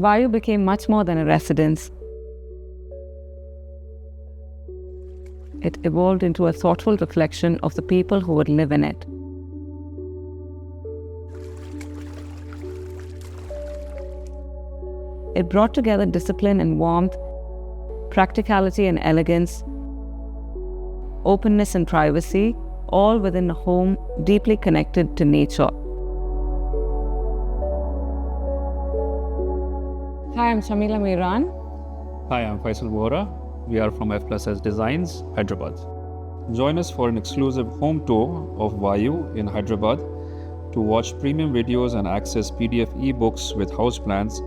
Vayu became much more than a residence. It evolved into a thoughtful reflection of the people who would live in it. It brought together discipline and warmth, practicality and elegance, openness and privacy, all within a home deeply connected to nature. Hi, I'm Shamila Miran. Hi, I'm Faisal Vora. We are from F+S Designs, Hyderabad. Join us for an exclusive home tour of Vayu in Hyderabad. To watch premium videos and access PDF ebooks with house plans,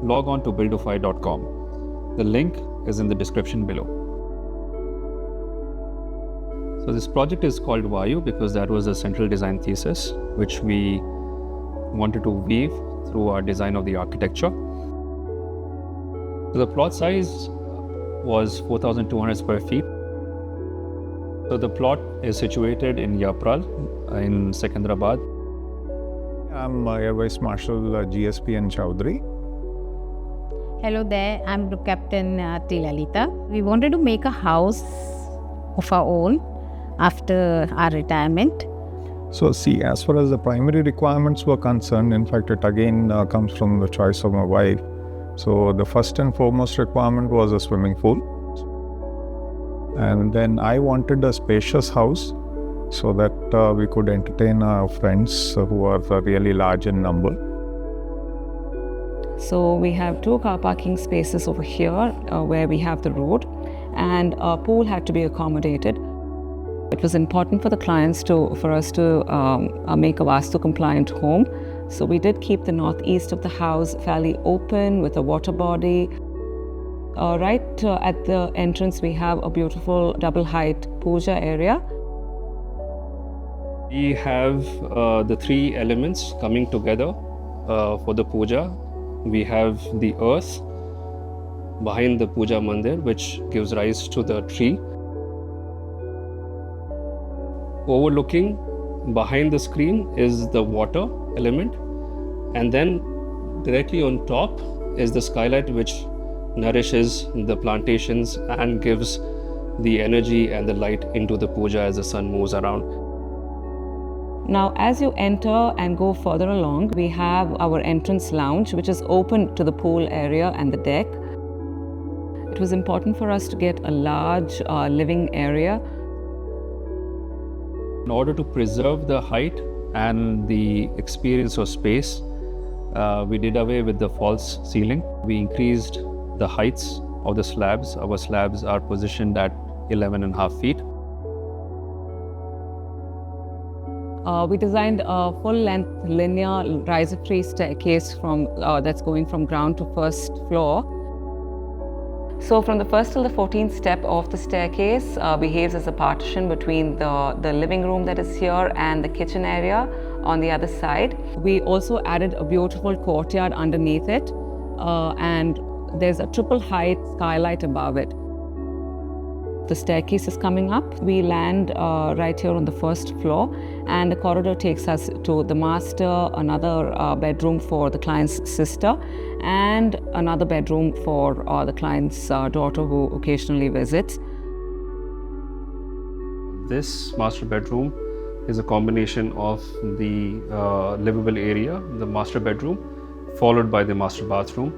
log on to buildofy.com. The link is in the description below. So this project is called Vayu because that was the central design thesis which we wanted to weave through our design of the architecture. So the plot size was 4,200 square feet. So the plot is situated in Yapral in Secunderabad. I'm Air Vice Marshal GSP and Chowdhury. Hello there, I'm Group Captain Tilalita. We wanted to make a house of our own after our retirement. So see, as far as the primary requirements were concerned, in fact, it again comes from the choice of my wife. So the first and foremost requirement was a swimming pool. And then I wanted a spacious house so that we could entertain our friends who are really large in number. So we have 2 car parking spaces over here where we have the road, and our pool had to be accommodated. It was important for the clients for us to make a Vastu compliant home. So we did keep the northeast of the house fairly open with a water body. Right at the entrance, we have a beautiful double height Pooja area. We have the 3 elements coming together for the puja. We have the earth behind the puja mandir, which gives rise to the tree. Overlooking behind the screen is the water element, and then directly on top is the skylight, which nourishes the plantations and gives the energy and the light into the puja as the sun moves around. Now, as you enter and go further along, we have our entrance lounge, which is open to the pool area and the deck. It was important for us to get a large living area. In order to preserve the height and the experience of space, we did away with the false ceiling. We increased the heights of the slabs. Our slabs are positioned at 11.5 feet. We designed a full-length linear riser-free staircase that's going from ground to first floor. So from the first till the 14th step of the staircase behaves as a partition between the living room that is here and the kitchen area on the other side. We also added a beautiful courtyard underneath it, and there's a triple height skylight above it. The staircase is coming up. We land right here on the first floor, and the corridor takes us to the master, another bedroom for the client's sister, and another bedroom for the client's daughter who occasionally visits. This master bedroom is a combination of the livable area, the master bedroom, followed by the master bathroom.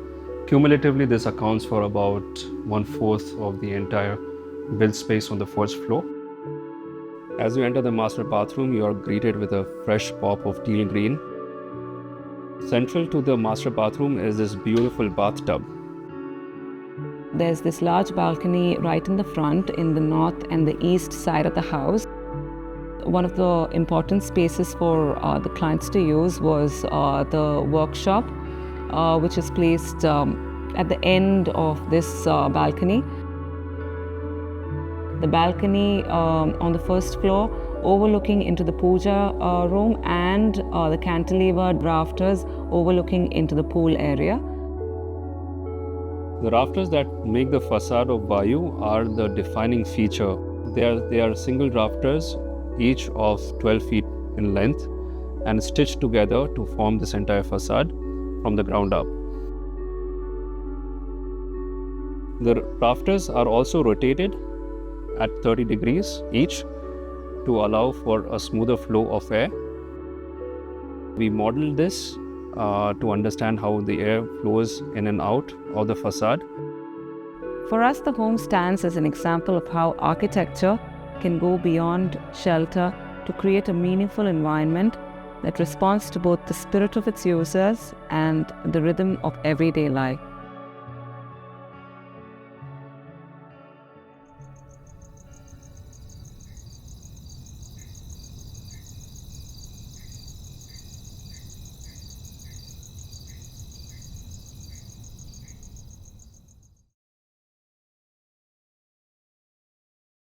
Cumulatively, this accounts for about 1/4 of the entire build space on the first floor. As you enter the master bathroom, you are greeted with a fresh pop of teal green. Central to the master bathroom is this beautiful bathtub. There's this large balcony right in the front in the north and the east side of the house. One of the important spaces for the clients to use was the workshop, which is placed at the end of this balcony. The balcony on the first floor overlooking into the puja room, and the cantilevered rafters overlooking into the pool area. The rafters that make the facade of Vayu are the defining feature. They are single rafters, each of 12 feet in length, and stitched together to form this entire facade from the ground up. The rafters are also rotated at 30 degrees each to allow for a smoother flow of air. We modeled this to understand how the air flows in and out of the facade. For us, the home stands as an example of how architecture can go beyond shelter to create a meaningful environment that responds to both the spirit of its users and the rhythm of everyday life.